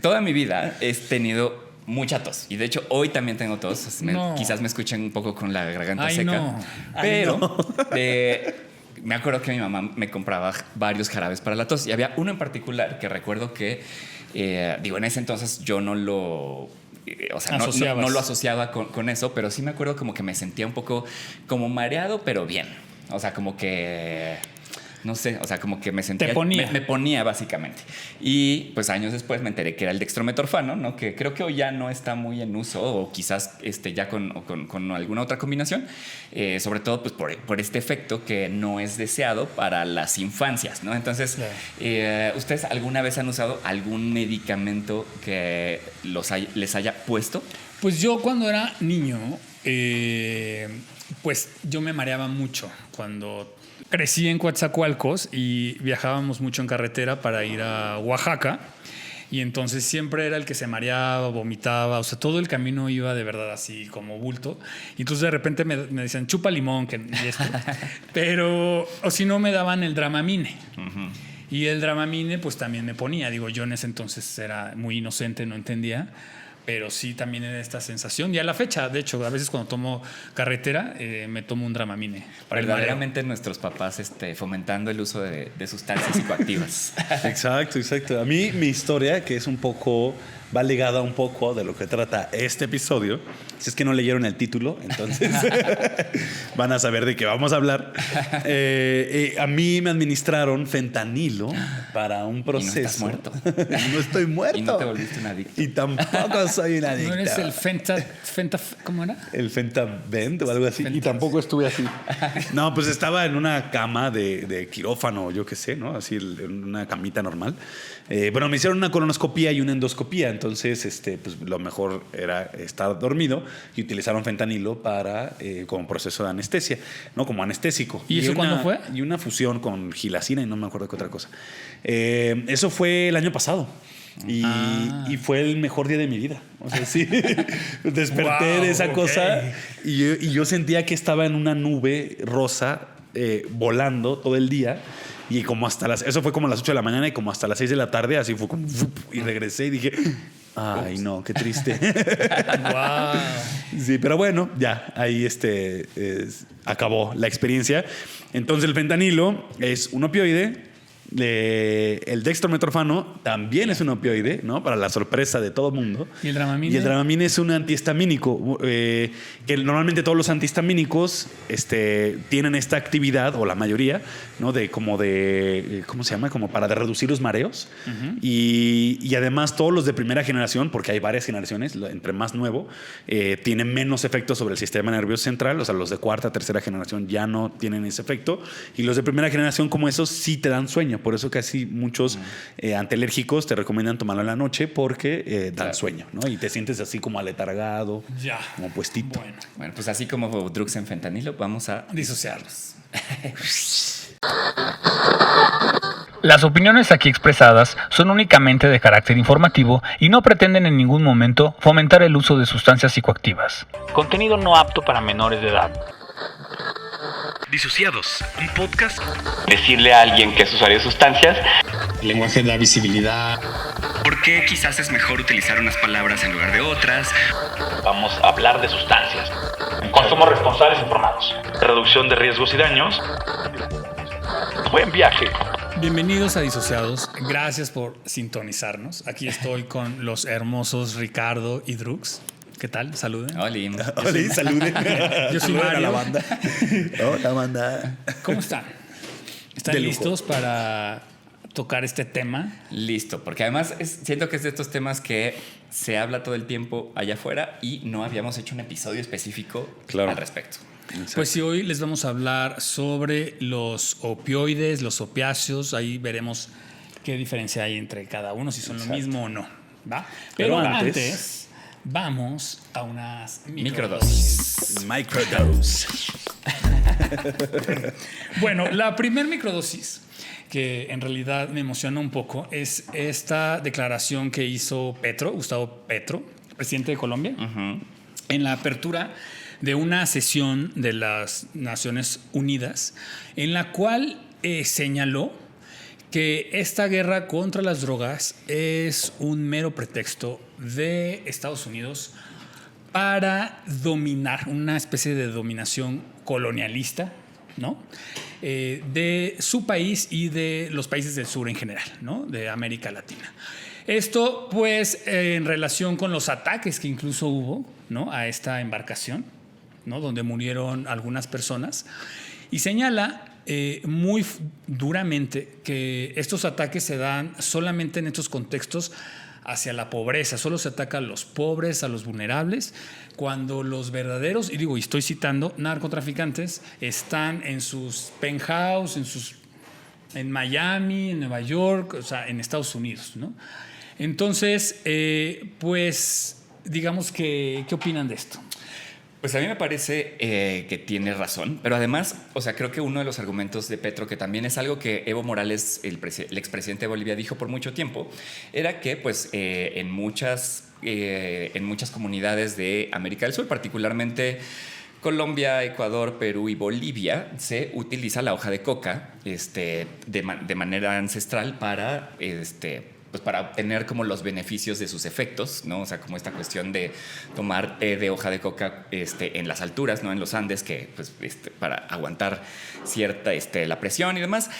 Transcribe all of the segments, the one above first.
toda mi vida he tenido mucha tos. Y de hecho, hoy también tengo tos. Quizás me escuchen un poco con la garganta seca. No. Pero me acuerdo que mi mamá me compraba varios jarabes para la tos. Y había uno en particular que recuerdo que, en ese entonces yo no lo... O sea, no lo asociaba con eso, pero sí me acuerdo como que me sentía un poco como mareado, pero bien. O sea, como que... No sé, o sea, como que me sentía... Me ponía, básicamente. Y pues años después me enteré que era el dextrometorfano, ¿no? Que creo que hoy ya no está muy en uso, o quizás ya con alguna otra combinación. Sobre todo pues por este efecto que no es deseado para las infancias, ¿no? Entonces, ¿ustedes alguna vez han usado algún medicamento que les haya puesto? Pues yo cuando era niño, pues yo me mareaba mucho cuando... Crecí en Coatzacoalcos y viajábamos mucho en carretera para ir a Oaxaca. Y entonces siempre era el que se mareaba, vomitaba. O sea, todo el camino iba de verdad así como bulto. Y entonces de repente me decían, chupa limón. Y esto. Pero, o si no, me daban el Dramamine. Uh-huh. Y el Dramamine pues también me ponía. Digo, yo en ese entonces era muy inocente, no entendía. Pero sí también era esta sensación. Y a la fecha, de hecho, a veces cuando tomo carretera, me tomo un Dramamine. Verdaderamente nuestros papás fomentando el uso de sustancias psicoactivas. Exacto. A mí mi historia, que es un poco... va ligada un poco de lo que trata este episodio. Si es que no leyeron el título, entonces van a saber de qué vamos a hablar. A mí me administraron fentanilo para un proceso. Y no estás muerto. No estoy muerto. Y no te volviste un adicto. Y tampoco soy un adicto. ¿No eres el ¿cómo era? El Fentavent o algo así. Y tampoco estuve así. No, pues estaba en una cama de quirófano, yo qué sé, ¿no? Así en una camita normal. Bueno, me hicieron una colonoscopía y una endoscopía. Entonces, pues lo mejor era estar dormido y utilizaron fentanilo como proceso de anestesia, ¿no? Como anestésico. ¿Y eso cuándo fue? Y una fusión con gilacina y no me acuerdo qué otra cosa. Eso fue el año pasado. Y fue el mejor día de mi vida. O sea, sí. Desperté de esa cosa y yo sentía que estaba en una nube rosa volando todo el día. Y como eso fue como a las 8 de la mañana y como hasta las 6 de la tarde, así fue como... Y regresé y dije, ay, no, qué triste. Wow. Sí, pero bueno, ya, ahí acabó la experiencia. Entonces el fentanilo es un opioide. El dextrometorfano también es un opioide, ¿no? Para la sorpresa de todo el mundo. ¿Y el Dramamine? Y el Dramamine es un antihistamínico. Que normalmente todos los antihistamínicos tienen esta actividad, o la mayoría, ¿no? ¿Cómo se llama? Como para reducir los mareos. Uh-huh. Y además todos los de primera generación, porque hay varias generaciones, entre más nuevo, tienen menos efecto sobre el sistema nervioso central. O sea, los de cuarta, tercera generación ya no tienen ese efecto. Y los de primera generación como esos sí te dan sueño. Por eso casi muchos antialérgicos te recomiendan tomarlo en la noche porque dan sueño, ¿no? Y te sientes así como aletargado, como puestito. Bueno, pues así como drugs en fentanilo, vamos a disociarlos. Las opiniones aquí expresadas son únicamente de carácter informativo y no pretenden en ningún momento fomentar el uso de sustancias psicoactivas. Contenido no apto para menores de edad. Disociados, un podcast. Decirle a alguien que es usuario de sustancias. El lenguaje da visibilidad. ¿Por qué quizás es mejor utilizar unas palabras en lugar de otras? Vamos a hablar de sustancias. Consumo responsables informados. Reducción de riesgos y daños. Buen viaje. Bienvenidos a Disociados. Gracias por sintonizarnos. Aquí estoy con los hermosos Ricardo y Drux. ¿Qué tal? Saluden. Hola. Hola, saluden. Yo soy Mario. La banda. Hola, banda. ¿Cómo están? ¿Están listos para tocar este tema? Listo, porque además siento que es de estos temas que se habla todo el tiempo allá afuera y no habíamos hecho un episodio específico al respecto. Exacto. Pues sí, hoy les vamos a hablar sobre los opioides, los opiáceos. Ahí veremos qué diferencia hay entre cada uno, si son lo mismo o no. ¿Va? Pero antes vamos a unas microdosis. Microdose. Bueno, la primer microdosis, que en realidad me emociona un poco, es esta declaración que hizo Gustavo Petro, presidente de Colombia, en la apertura de una sesión de las Naciones Unidas, en la cual señaló que esta guerra contra las drogas es un mero pretexto de Estados Unidos para dominar, una especie de dominación colonialista, ¿no? De su país y de los países del sur en general, ¿no? De América Latina. Esto, pues, en relación con los ataques que incluso hubo, ¿no? A esta embarcación, ¿no? Donde murieron algunas personas, y señala muy duramente que estos ataques se dan solamente en estos contextos hacia la pobreza, solo se ataca a los pobres, a los vulnerables, cuando los verdaderos, y digo, y estoy citando, narcotraficantes están en sus penthouse, en Miami, en Nueva York, o sea, en Estados Unidos, ¿no? Entonces, pues, digamos que, ¿qué opinan de esto? Pues a mí me parece que tiene razón, pero además, o sea, creo que uno de los argumentos de Petro, que también es algo que Evo Morales, el expresidente de Bolivia, dijo por mucho tiempo, era que pues en muchas comunidades de América del Sur, particularmente Colombia, Ecuador, Perú y Bolivia, se utiliza la hoja de coca de manera ancestral para pues para obtener como los beneficios de sus efectos, ¿no? O sea, como esta cuestión de tomar té de hoja de coca en las alturas, ¿no? En los Andes, que pues para aguantar cierta la presión y demás,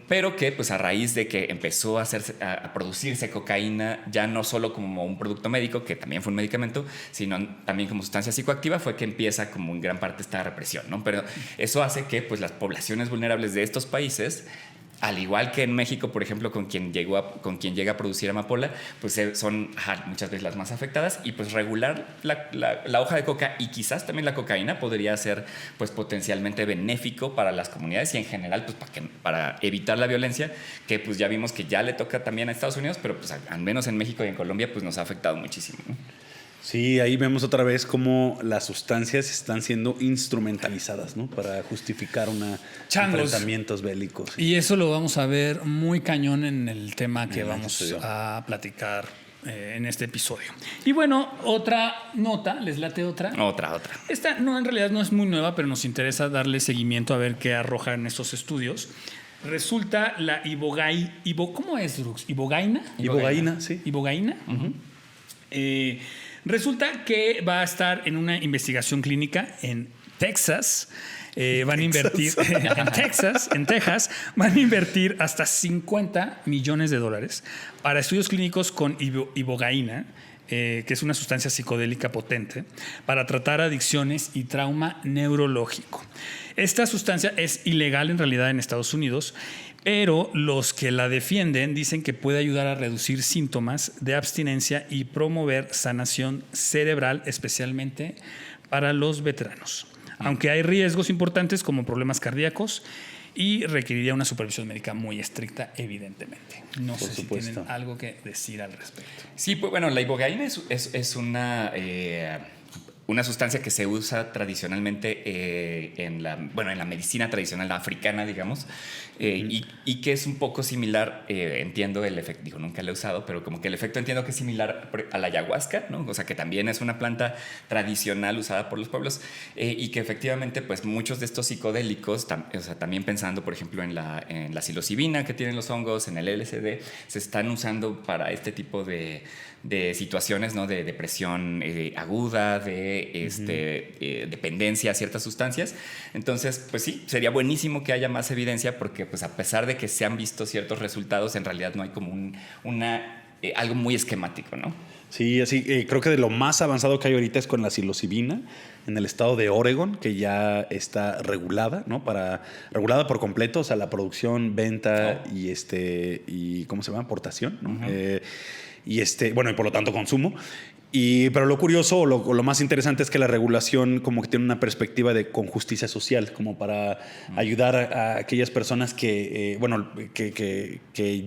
pero que pues a raíz de que empezó a producirse cocaína, ya no solo como un producto médico, que también fue un medicamento, sino también como sustancia psicoactiva, fue que empieza como en gran parte esta represión, ¿no? Pero eso hace que pues las poblaciones vulnerables de estos países, al igual que en México, por ejemplo, con quien llega a producir amapola, pues son muchas veces las más afectadas, y pues regular la hoja de coca y quizás también la cocaína podría ser pues potencialmente benéfico para las comunidades y en general pues para evitar la violencia, que pues ya vimos que ya le toca también a Estados Unidos, pero pues al menos en México y en Colombia pues nos ha afectado muchísimo, ¿no? Sí, ahí vemos otra vez cómo las sustancias están siendo instrumentalizadas, ¿no? Para justificar enfrentamientos bélicos. Y eso lo vamos a ver muy cañón en el tema que vamos a platicar en este episodio. Y bueno, otra nota, ¿les late otra? Otra. Esta en realidad no es muy nueva, pero nos interesa darle seguimiento a ver qué arrojan estos estudios. Resulta la ¿cómo es, Drux? ¿Ibogaína? Ibogaína, sí. ¿Ibogaína? Uh-huh. Resulta que va a estar en una investigación clínica en Texas. Van a invertir en Texas, van a invertir hasta $50 millones para estudios clínicos con ibogaína, que es una sustancia psicodélica potente, para tratar adicciones y trauma neurológico. Esta sustancia es ilegal en realidad en Estados Unidos, pero los que la defienden dicen que puede ayudar a reducir síntomas de abstinencia y promover sanación cerebral, especialmente para los veteranos. Aunque hay riesgos importantes como problemas cardíacos y requeriría una supervisión médica muy estricta, evidentemente. No sé si tienen algo que decir al respecto. Sí, pues bueno, la ibogaína es una sustancia que se usa tradicionalmente en la medicina tradicional africana, digamos, y que es un poco similar, entiendo el efecto, digo, nunca lo he usado, pero como que el efecto entiendo que es similar a la ayahuasca, ¿no? O sea, que también es una planta tradicional usada por los pueblos, y que efectivamente, pues muchos de estos psicodélicos, o sea, también pensando, por ejemplo, en la psilocibina que tienen los hongos, en el LSD, se están usando para este tipo de situaciones, ¿no? De depresión aguda, de dependencia a ciertas sustancias. Entonces, pues sí, sería buenísimo que haya más evidencia, porque pues a pesar de que se han visto ciertos resultados, en realidad no hay como algo muy esquemático, ¿no? Sí, así creo que de lo más avanzado que hay ahorita es con la psilocibina en el estado de Oregon, que ya está regulada, ¿no? Regulada por completo, o sea, la producción, venta y ¿cómo se llama? Aportación, ¿no? Uh-huh. Y por lo tanto consumo. Pero lo curioso o lo más interesante es que la regulación como que tiene una perspectiva con justicia social, como para ayudar a aquellas personas que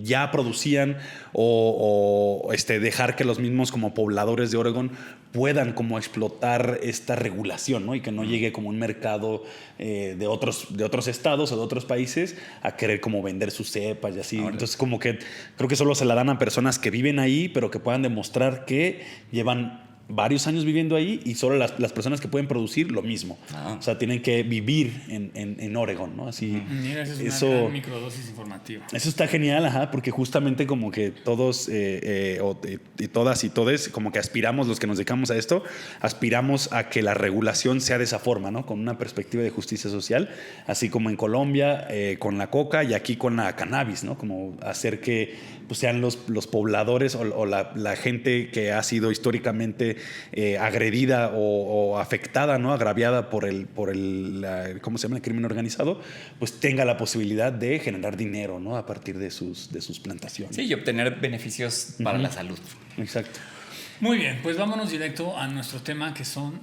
ya producían o dejar que los mismos como pobladores de Oregon puedan como explotar esta regulación, ¿no? Y que no llegue como un mercado de otros estados o de otros países a querer como vender sus cepas y así. Entonces como que creo que solo se la dan a personas que viven ahí, pero que puedan demostrar que llevan varios años viviendo ahí y solo las personas que pueden producir lo mismo. O sea, tienen que vivir en Oregon, ¿no? Así, Mira, es una gran microdosis informativa. Eso está genial, porque justamente como que todos y todas y todes como que aspiramos, los que nos dedicamos a esto, aspiramos a que la regulación sea de esa forma, ¿no? Con una perspectiva de justicia social, así como en Colombia con la coca y aquí con la cannabis, ¿no? Como hacer que pues, sean los pobladores o la gente que ha sido históricamente agredida o afectada, ¿no? Agraviada por el ¿cómo se llama? El crimen organizado, pues tenga la posibilidad de generar dinero, ¿no? A partir de sus plantaciones. Sí, y obtener beneficios para la salud. Exacto. Muy bien, pues vámonos directo a nuestro tema que son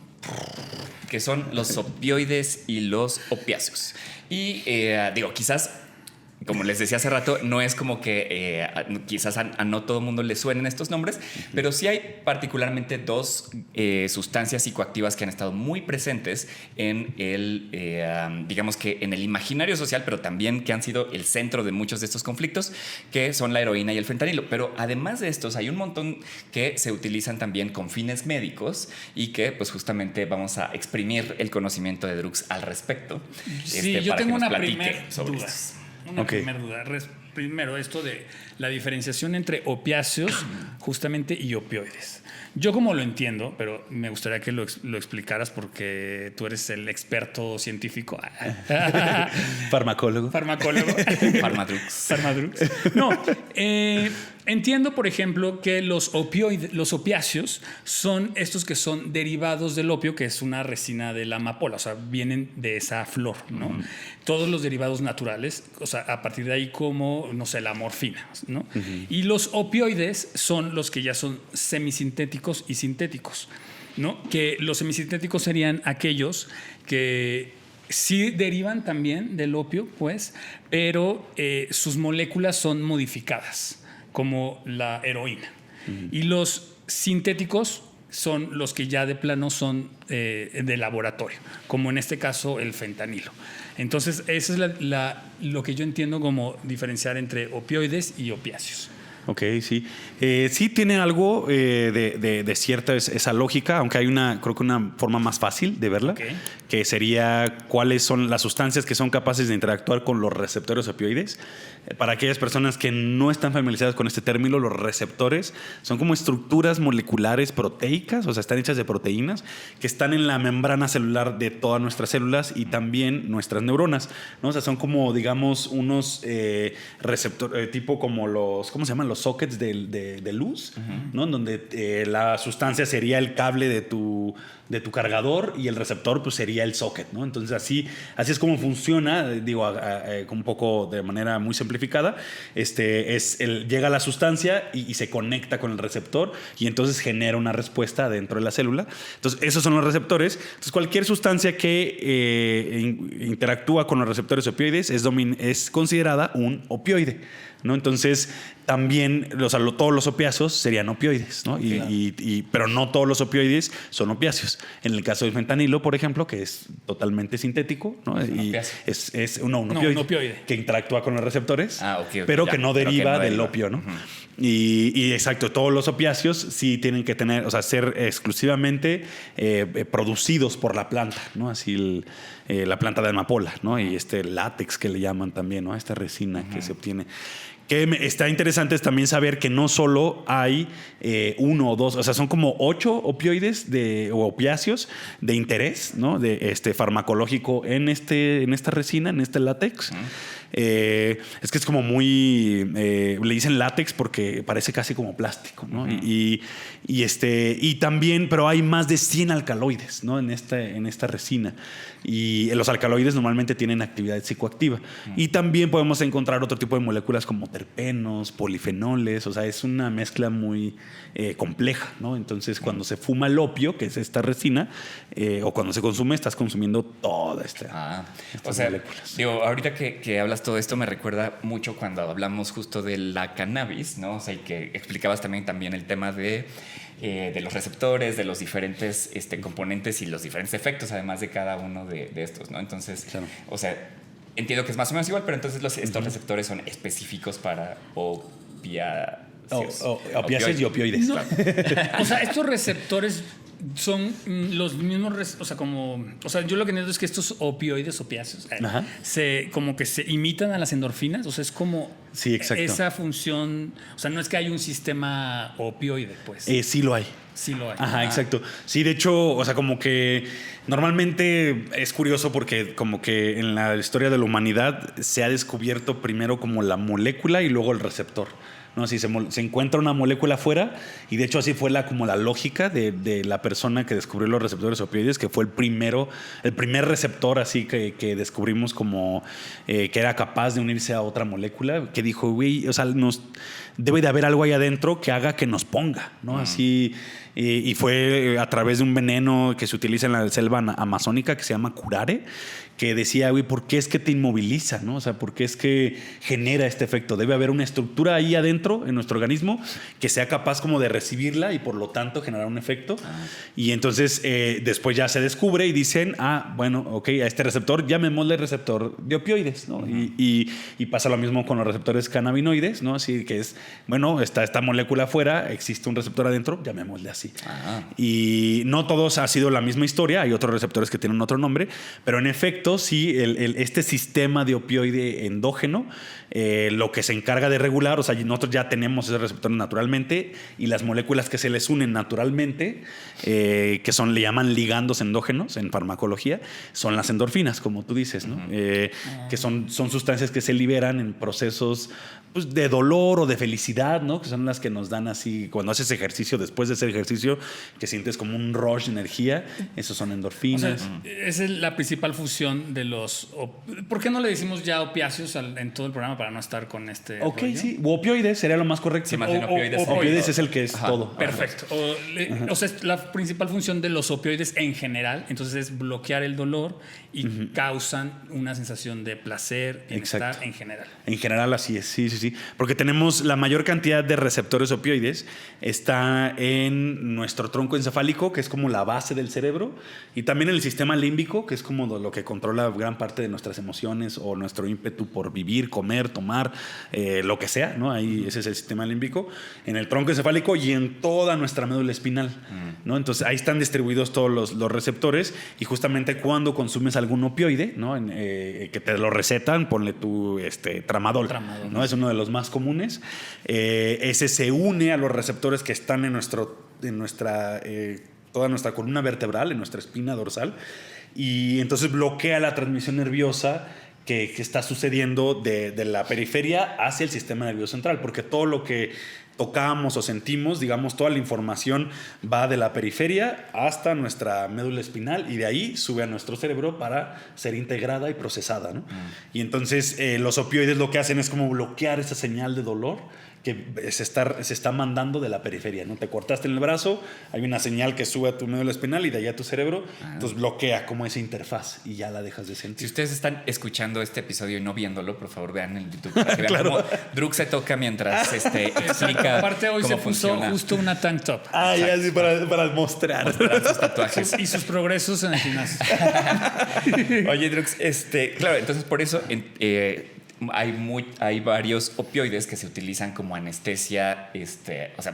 los opioides y los opiáceos. Y quizás, como les decía hace rato, no es como que quizás a no todo el mundo le suenen estos nombres, pero sí hay particularmente dos sustancias psicoactivas que han estado muy presentes en digamos que en el imaginario social, pero también que han sido el centro de muchos de estos conflictos, que son la heroína y el fentanilo. Pero además de estos, hay un montón que se utilizan también con fines médicos y que pues justamente vamos a exprimir el conocimiento de Drux al respecto. Sí, yo tengo una primera duda. Estos. Una primera duda. Primero, esto de la diferenciación entre opiáceos justamente y opioides. Yo como lo entiendo, pero me gustaría que lo explicaras porque tú eres el experto científico. Farmacólogo. Farmacólogo. Farmadrux. No, entiendo, por ejemplo, que los opiáceos son estos que son derivados del opio, que es una resina de la amapola, o sea, vienen de esa flor, ¿no? Todos los derivados naturales, o sea, a partir de ahí como, no sé, la morfina, ¿no? Y los opioides son los que ya son semisintéticos y sintéticos, ¿no? Que los semisintéticos serían aquellos que sí derivan también del opio, pues, pero sus moléculas son modificadas, como la heroína. Y los sintéticos son los que ya de plano son de laboratorio, como en este caso el fentanilo. Entonces, eso es lo que yo entiendo como diferenciar entre opioides y opiáceos. Ok, sí. Sí tiene algo de cierta esa lógica, aunque hay creo que una forma más fácil de verla, que sería cuáles son las sustancias que son capaces de interactuar con los receptores opioides. Para aquellas personas que no están familiarizadas con este término, los receptores son como estructuras moleculares proteicas, o sea, están hechas de proteínas que están en la membrana celular de todas nuestras células y también nuestras neuronas, ¿no? O sea, son como, digamos, unos receptores, tipo como ¿cómo se llaman? Los sockets de luz, ¿no? En donde la sustancia sería el cable de tu cargador y el receptor pues sería el socket, ¿no? Entonces así es como funciona, digo, un poco de manera muy simplificada. Llega la sustancia y se conecta con el receptor y entonces genera una respuesta dentro de la célula. Entonces esos son los receptores. Entonces cualquier sustancia que interactúa con los receptores opioides es considerada un opioide, ¿no? Entonces también todos los opiáceos serían opioides, ¿no? Pero no todos los opioides son opiáceos. En el caso del fentanilo, por ejemplo, que es totalmente sintético, ¿no? Es un opioide que interactúa con los receptores, pero que no deriva del opio, ¿no? Y exacto, todos los opiáceos sí tienen que tener, o sea, ser exclusivamente producidos por la planta, ¿no? Así la planta de amapola, ¿no? Y látex que le llaman también, ¿no? Esta resina que se obtiene. Que está interesante es también saber que no solo hay uno o dos, o sea, son como 8 opioides o opiáceos de interés, ¿no? De farmacológico en esta resina, en este látex. Es que es como muy le dicen látex porque parece casi como plástico, ¿no? Y también, pero hay más de 100 alcaloides, ¿no? En esta resina. Y los alcaloides normalmente tienen actividad psicoactiva. Y también podemos encontrar otro tipo de moléculas como terpenos, polifenoles. O sea, es una mezcla muy compleja, ¿no? Entonces, cuando se fuma el opio, que es esta resina, o cuando se consume, estás consumiendo toda estas moléculas. Digo, ahorita que hablas todo esto, me recuerda mucho cuando hablamos justo de la cannabis, ¿no? O sea, y que explicabas también el tema de los receptores, de los diferentes componentes y los diferentes efectos, además de cada uno de estos, ¿no? Entonces, claro. O sea, entiendo que es más o menos igual, pero entonces estos receptores son específicos para Opiáceos y opioides. No. O sea, estos receptores son los mismos, o sea, yo lo que entiendo es que estos opioides, opiáceos, como que se imitan a las endorfinas, o sea, es como sí, exacto. esa función, o sea, no es que haya un sistema opioide, pues. Sí lo hay. Sí lo hay. Ajá, exacto. Sí, de hecho, o sea, como que normalmente es curioso porque como que en la historia de la humanidad se ha descubierto primero como la molécula y luego el receptor. ¿No? Así se encuentra una molécula afuera y de hecho así fue como la lógica de la persona que descubrió los receptores opioides, que fue el primer receptor así que descubrimos como que era capaz de unirse a otra molécula, que dijo, güey, o sea, debe de haber algo ahí adentro que haga que nos ponga, ¿no? Así, y fue a través de un veneno que se utiliza en la selva amazónica que se llama curare, que decía, güey, ¿por qué es que te inmoviliza? ¿No? O sea, ¿por qué es que genera este efecto? Debe haber una estructura ahí adentro en nuestro organismo que sea capaz como de recibirla y por lo tanto generar un efecto. Y entonces después ya se descubre y dicen, bueno, ok, a este receptor llamémosle receptor de opioides, ¿no? Y pasa lo mismo con los receptores cannabinoides, ¿no? Así que es, bueno, está esta molécula afuera, existe un receptor adentro, llamémosle así. Y no todos ha sido la misma historia, hay otros receptores que tienen otro nombre, pero en efecto, sí, este sistema de opioide endógeno, lo que se encarga de regular, o sea, nosotros ya tenemos esos receptores naturalmente y las moléculas que se les unen naturalmente, que le llaman ligandos endógenos en farmacología, son las endorfinas, como tú dices, ¿no? Que son sustancias que se liberan en procesos pues, de dolor o de felicidad, ¿no? Que son las que nos dan así, cuando haces ejercicio, después de hacer ejercicio, que sientes como un rush de energía, esos son endorfinas. O sea, esa es la principal fusión de los... ¿Por qué no le decimos ya opiáceos en todo el programa para no estar con este ok, rollo? sí. O opioides sería lo más correcto. Sí, más bien opioides. Opioides es el que es todo. Perfecto. O sea, la principal función de los opioides en general, entonces es bloquear el dolor y causan una sensación de placer, bienestar. Exacto. En general. En general así es, sí. Porque tenemos la mayor cantidad de receptores opioides está en nuestro tronco encefálico, que es como la base del cerebro, y también en el sistema límbico, que es como lo que controla gran parte de nuestras emociones o nuestro ímpetu por vivir, comer, tomar, lo que sea, ¿no? Ahí ese es el sistema límbico, en el tronco encefálico y en toda nuestra médula espinal, ¿no? Entonces ahí están distribuidos todos los receptores y justamente cuando consumes algún opioide, ¿no? Que te lo recetan, ponle tu tramadol, ¿no? Es uno de los más comunes. Ese se une a los receptores que están en toda nuestra columna vertebral, en nuestra espina dorsal, y entonces bloquea la transmisión nerviosa que está sucediendo de la periferia hacia el sistema nervioso central, porque todo lo que tocamos o sentimos, digamos, toda la información va de la periferia hasta nuestra médula espinal y de ahí sube a nuestro cerebro para ser integrada y procesada, ¿no? Y entonces los opioides lo que hacen es como bloquear esa señal de dolor que se está mandando de la periferia, ¿no? Te cortaste en el brazo, hay una señal que sube a tu médula espinal y de allá a tu cerebro, entonces bloquea como esa interfaz y ya la dejas de sentir. Si ustedes están escuchando este episodio y no viéndolo, por favor vean en YouTube para que vean cómo Druk se toca mientras explica. Aparte hoy cómo se puso funciona. Justo una tank top. Ya sí, para mostrar Sus tatuajes. Y sus progresos en el gimnasio. Oye, Drux, claro, entonces por eso hay varios opioides que se utilizan como anestesia, o sea,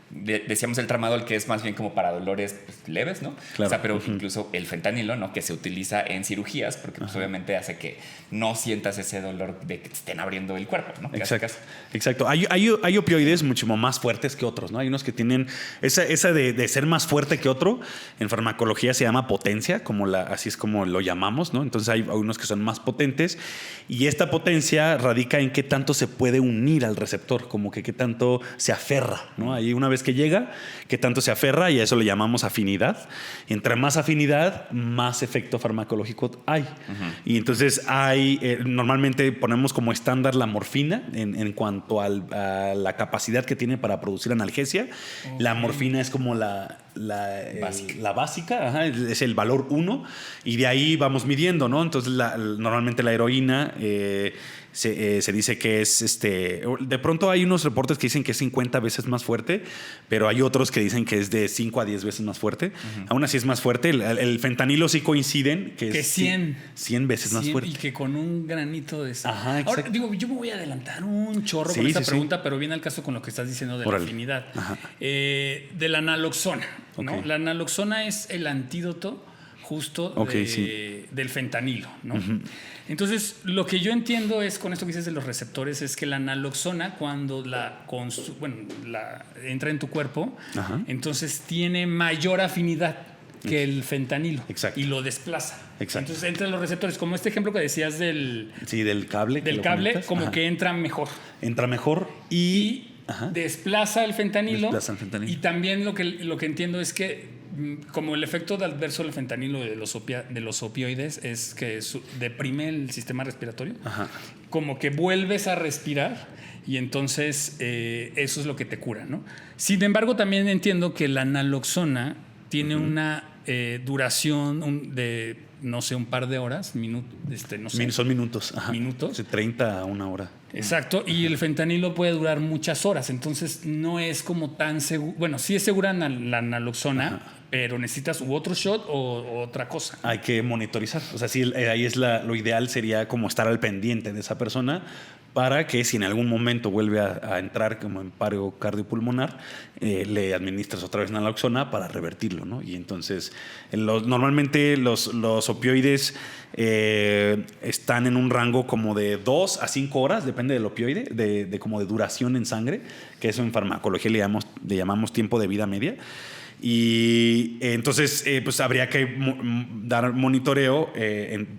decíamos el tramadol, que es más bien como para dolores leves, ¿no? Claro. O sea, pero incluso el fentanilo, ¿no? Que se utiliza en cirugías porque pues, obviamente hace que no sientas ese dolor de que te estén abriendo el cuerpo, ¿no? Exacto. Hay opioides mucho más fuertes que otros, ¿no? Hay unos que tienen esa de ser más fuerte que otro. En farmacología se llama potencia, así es como lo llamamos, ¿no? Entonces hay unos que son más potentes y esta potencia radica en qué tanto se puede unir al receptor, como que qué tanto se aferra, ¿no? Ahí una vez que llega, qué tanto se aferra y a eso le llamamos afinidad. Y entre más afinidad, más efecto farmacológico hay. Y entonces normalmente ponemos como estándar la morfina en cuanto a la capacidad que tiene para producir analgesia. La morfina es como la básica, es el valor 1 y de ahí vamos midiendo, ¿no? Entonces normalmente la heroína se dice que es de pronto hay unos reportes que dicen que es 50 veces más fuerte, pero hay otros que dicen que es de 5 a 10 veces más fuerte. Aún así es más fuerte. El fentanilo sí coinciden que es 100 veces más fuerte. Y que con un granito de sal. Ajá, exacto. Ahora, digo, yo me voy a adelantar un chorro con esta pregunta, pero viene al caso con lo que estás diciendo de la afinidad. De la naloxona, ¿no? La naloxona es el antídoto justo del fentanilo, ¿no? Entonces, lo que yo entiendo es, con esto que dices de los receptores, es que la naloxona, cuando la entra en tu cuerpo, entonces tiene mayor afinidad que el fentanilo. Exacto. Y lo desplaza. Exacto. Entonces, entre los receptores, como este ejemplo que decías del cable. Del cable, como que entra mejor. Entra mejor y desplaza el fentanilo. Y también lo que entiendo es que como el efecto adverso del fentanilo de los opioides es que deprime el sistema respiratorio, como que vuelves a respirar y entonces eso es lo que te cura, ¿no? Sin embargo, también entiendo que la naloxona tiene una duración de, no sé, un par de horas, no sé. Son minutos. Minutos. De 30 a una hora. Exacto, y el fentanilo puede durar muchas horas, entonces no es como tan seguro. Bueno, sí es segura la naloxona, pero necesitas otro shot o otra cosa. Hay que monitorizar. O sea, sí, ahí es lo ideal sería como estar al pendiente de esa persona para que si en algún momento vuelve a entrar como en paro cardiopulmonar, le administras otra vez naloxona para revertirlo, ¿no? Y entonces, normalmente los opioides están en un rango como de 2 a 5 horas, depende del opioide, de como de duración en sangre, que eso en farmacología le llamamos tiempo de vida media. Y entonces pues habría que dar monitoreo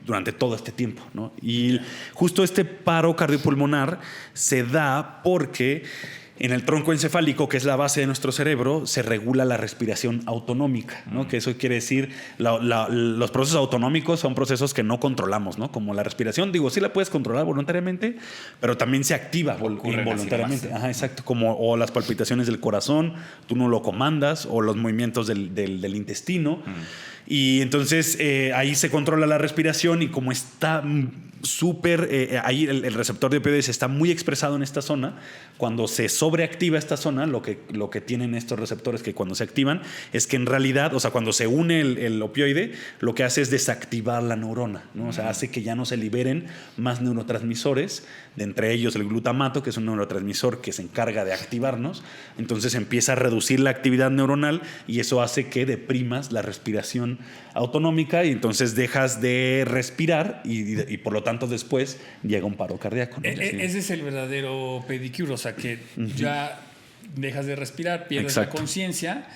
durante todo este tiempo, ¿no? Y justo este paro cardiopulmonar se da porque en el tronco encefálico, que es la base de nuestro cerebro, se regula la respiración autonómica, ¿no? Que eso quiere decir, los procesos autonómicos son procesos que no controlamos, ¿no? Como la respiración, digo, sí la puedes controlar voluntariamente, pero también se activa involuntariamente. Exacto, o las palpitaciones del corazón, tú no lo comandas, o los movimientos del intestino. Y entonces ahí se controla la respiración y como está súper, ahí el receptor de opioides está muy expresado en esta zona, cuando se sobreactiva esta zona, lo que tienen estos receptores que cuando se activan es que en realidad, o sea, cuando se une el opioide, lo que hace es desactivar la neurona, ¿no? O sea, hace que ya no se liberen más neurotransmisores, de entre ellos el glutamato, que es un neurotransmisor que se encarga de activarnos, entonces empieza a reducir la actividad neuronal y eso hace que deprimas la respiración autonómica y entonces dejas de respirar y por lo tanto después llega un paro cardíaco, ¿no? Ese es el verdadero pedicure, o sea que ya dejas de respirar, pierdes la conciencia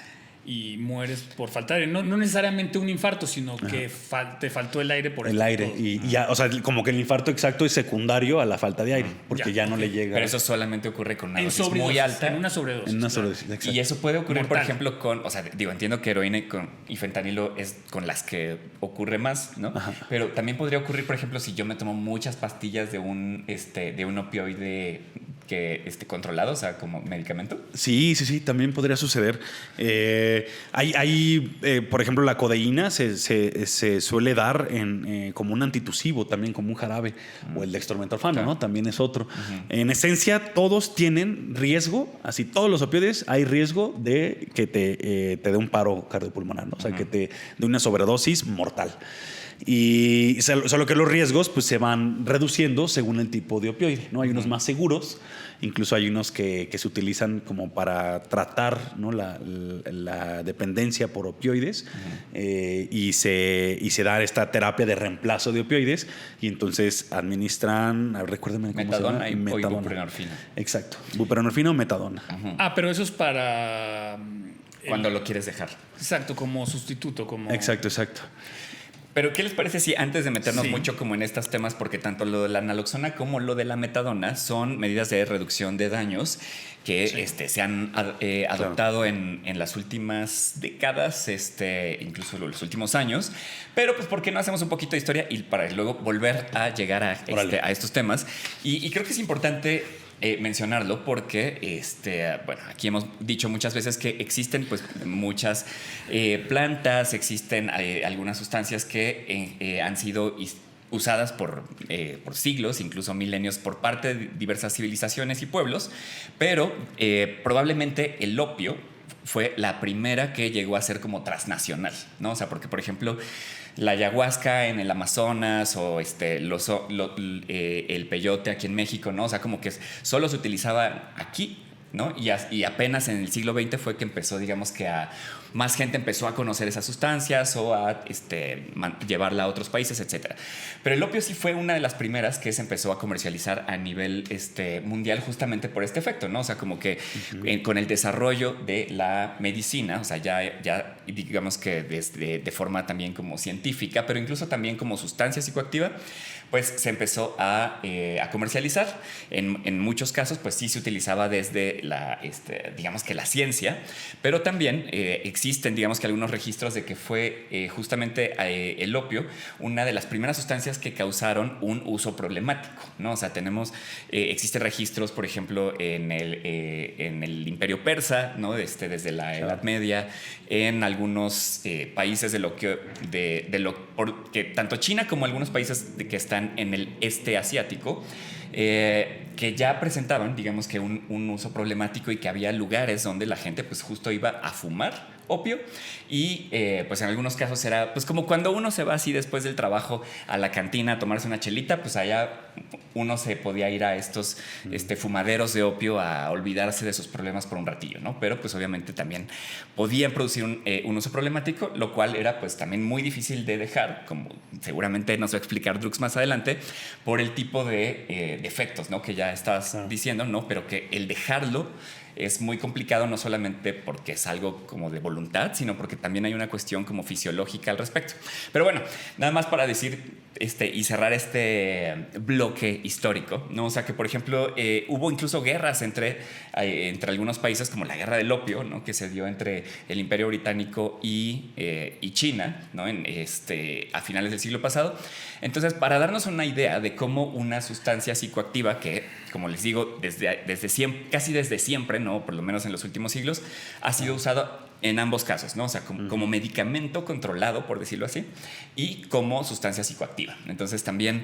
y mueres por falta de aire. No necesariamente un infarto, sino que te faltó el aire por el aire. Y ya, o sea, como que el infarto exacto es secundario a la falta de aire, porque ya no le llega. Pero eso solamente ocurre con una dosis muy alta. En una sobredosis. En una sobredosis, exacto. Y eso puede ocurrir, por ejemplo, o sea, entiendo que heroína y fentanilo es con las que ocurre más, ¿no? Pero también podría ocurrir, por ejemplo, si yo me tomo muchas pastillas de un opioide controlado, o sea, como medicamento. Sí, también podría suceder. Por ejemplo, la codeína se suele dar como un antitusivo, también como un jarabe, o el dextrometorfano, ¿no? También es otro. En esencia, todos tienen riesgo, así todos los opioides hay riesgo de que te dé un paro cardiopulmonar, ¿no? O sea, que te dé una sobredosis mortal. Y solo que los riesgos pues, se van reduciendo según el tipo de opioide, ¿no? Hay unos más seguros, incluso hay unos que se utilizan como para tratar, ¿no? la dependencia por opioides y se da esta terapia de reemplazo de opioides y entonces administran, recuérdame cómo metadona se llama. Y buprenorfina. Exacto, buprenorfina o metadona. Pero eso es para... Cuando lo quieres dejar. Exacto, como sustituto. Exacto. Pero ¿qué les parece si antes de meternos mucho como en estos temas, porque tanto lo de la naloxona como lo de la metadona son medidas de reducción de daños que se han adoptado en las últimas décadas, incluso los últimos años, pero pues ¿por qué no hacemos un poquito de historia y para luego volver a llegar a estos temas? Y creo que es importante mencionarlo porque bueno, aquí hemos dicho muchas veces que existen pues muchas plantas, existen algunas sustancias que han sido usadas por siglos, incluso milenios, por parte de diversas civilizaciones y pueblos, pero probablemente el opio fue la primera que llegó a ser como transnacional, ¿no? O sea, porque, por ejemplo, la ayahuasca en el Amazonas o el peyote aquí en México, ¿no? O sea, como que solo se utilizaba aquí, ¿no? Y apenas en el siglo XX fue que empezó, digamos que más gente empezó a conocer esas sustancias o a llevarla a otros países, etc. Pero el opio sí fue una de las primeras que se empezó a comercializar a nivel mundial justamente por este efecto, ¿no? O sea, como que con el desarrollo de la medicina, o sea, ya digamos que de forma también como científica, pero incluso también como sustancia psicoactiva, pues se empezó a comercializar. En muchos casos, pues sí se utilizaba desde digamos que la ciencia, pero también existen, digamos que algunos registros de que fue justamente el opio una de las primeras sustancias que causaron un uso problemático, ¿no? O sea, existen registros, por ejemplo, en el Imperio Persa, ¿no? Desde la Edad Media, en algunos países porque tanto China como algunos países que están en el este asiático, que ya presentaban, digamos que un uso problemático y que había lugares donde la gente pues justo iba a fumar opio y pues en algunos casos era pues como cuando uno se va así después del trabajo a la cantina a tomarse una chelita, pues allá uno se podía ir a estos fumaderos de opio a olvidarse de sus problemas por un ratillo, ¿no? Pero pues obviamente también podían producir un uso problemático, lo cual era pues también muy difícil de dejar, como seguramente nos va a explicar Drux más adelante, por el tipo de efectos, ¿no? Que ya estás diciendo, ¿no? Pero que el dejarlo es muy complicado, no solamente porque es algo como de voluntad, sino porque también hay una cuestión como fisiológica al respecto. Pero bueno, nada más para decir y cerrar este bloque histórico, ¿no? O sea que, por ejemplo, hubo incluso guerras entre algunos países, como la guerra del opio, ¿no? Que se dio entre el Imperio Británico y China, ¿no? A finales del siglo pasado. Entonces, para darnos una idea de cómo una sustancia psicoactiva que, como les digo, casi desde siempre, ¿no? Por lo menos en los últimos siglos, ha sido usado en ambos casos, ¿no? O sea, como medicamento controlado, por decirlo así, y como sustancia psicoactiva. Entonces, también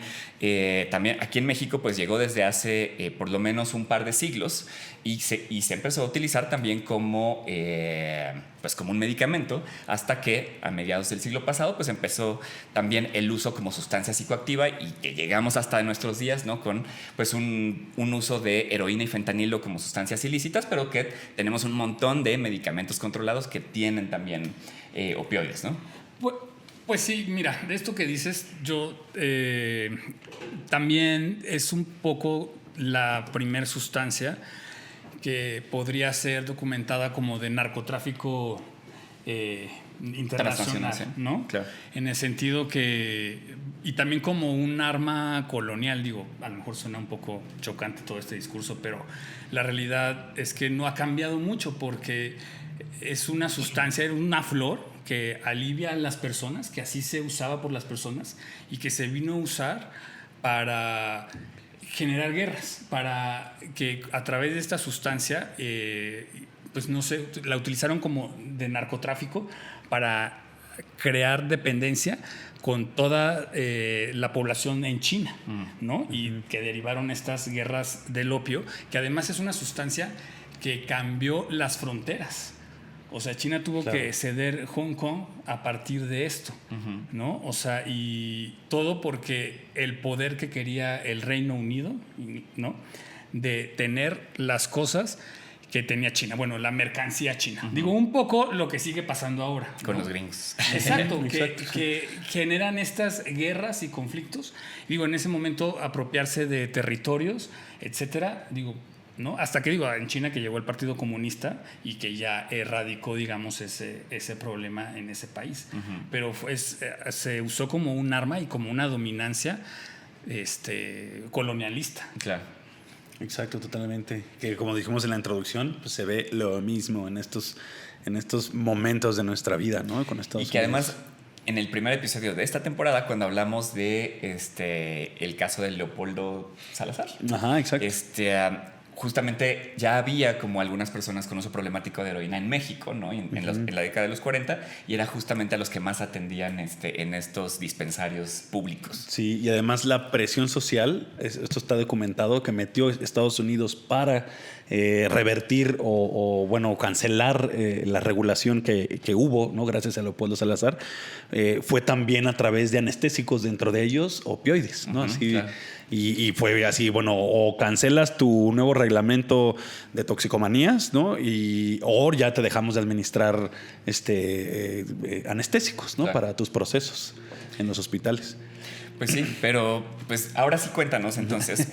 aquí en México, pues llegó desde hace por lo menos un par de siglos y se empezó a utilizar también como un medicamento, hasta que a mediados del siglo pasado, pues empezó también el uso como sustancia psicoactiva y que llegamos hasta nuestros días, ¿no? Con pues un uso de heroína y fentanilo como sustancias ilícitas, pero que tenemos un montón de medicamentos controlados que tienen también opioides, ¿no? Pues sí, mira, de esto que dices, yo también es un poco la primer sustancia que podría ser documentada como de narcotráfico internacional, ¿sí? ¿no? Claro. En el sentido que, y también como un arma colonial, digo, a lo mejor suena un poco chocante todo este discurso, pero la realidad es que no ha cambiado mucho porque es una sustancia, una flor que alivia a las personas, que así se usaba por las personas y que se vino a usar para generar guerras, para que a través de esta sustancia, pues no sé, la utilizaron como de narcotráfico para crear dependencia con toda la población en China, ¿no? Y que derivaron estas guerras del opio, que además es una sustancia que cambió las fronteras. O sea, China tuvo que ceder Hong Kong a partir de esto, ¿no? O sea, y todo porque el poder que quería el Reino Unido, ¿no? De tener las cosas que tenía China. Bueno, la mercancía china. Digo, un poco lo que sigue pasando ahora, ¿no? Con los gringos. Exacto, que generan estas guerras y conflictos. Digo, en ese momento apropiarse de territorios, etcétera. Digo, ¿no? Hasta que digo, en China que llegó el Partido Comunista y que ya erradicó, digamos, ese problema en ese país. Pero se usó como un arma y como una dominancia colonialista. Claro. Exacto, totalmente. Que como dijimos en la introducción, pues se ve lo mismo en estos momentos de nuestra vida, ¿no? Con Estados Unidos. Y que además, en el primer episodio de esta temporada, cuando hablamos de el caso de Leopoldo Salazar, ajá, exacto. justamente ya había como algunas personas con uso problemático de heroína en México, ¿no? En la década de los 40, y era justamente a los que más atendían en estos dispensarios públicos. Sí, y además la presión social, esto está documentado, que metió Estados Unidos para revertir o cancelar la regulación que hubo, ¿no? Gracias a Leopoldo Salazar, fue también a través de anestésicos, dentro de ellos opioides, ¿no? Así, claro. Y fue así, o cancelas tu nuevo reglamento de toxicomanías, ¿no? O ya te dejamos de administrar anestésicos, ¿no? Para tus procesos en los hospitales. Pues sí, pero pues ahora sí cuéntanos entonces,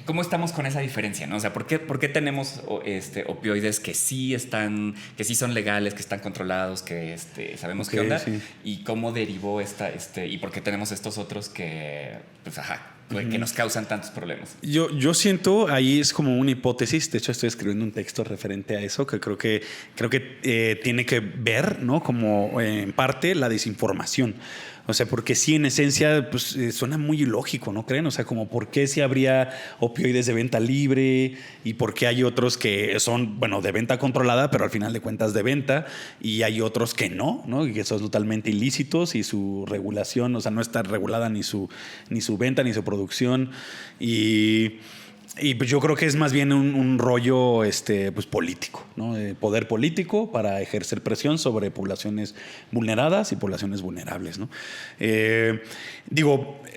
¿cómo estamos con esa diferencia, no? O sea, ¿por qué tenemos opioides que sí son legales, que están controlados, que sabemos qué onda? Sí. ¿Y cómo derivó y por qué tenemos estos otros que, pues, que nos causan tantos problemas? Yo siento, ahí es como una hipótesis. De hecho, estoy escribiendo un texto referente a eso, que creo que tiene que ver, ¿no? Como en parte la desinformación. O sea, porque sí, en esencia, pues suena muy ilógico, ¿no creen? O sea, como por qué si habría opioides de venta libre y por qué hay otros que son, de venta controlada, pero al final de cuentas de venta, y hay otros que no, y que son totalmente ilícitos y su regulación, o sea, no está regulada ni su venta ni su producción. Y pues yo creo que es más bien un rollo pues político, ¿no? Poder político para ejercer presión sobre poblaciones vulneradas y poblaciones vulnerables, ¿no?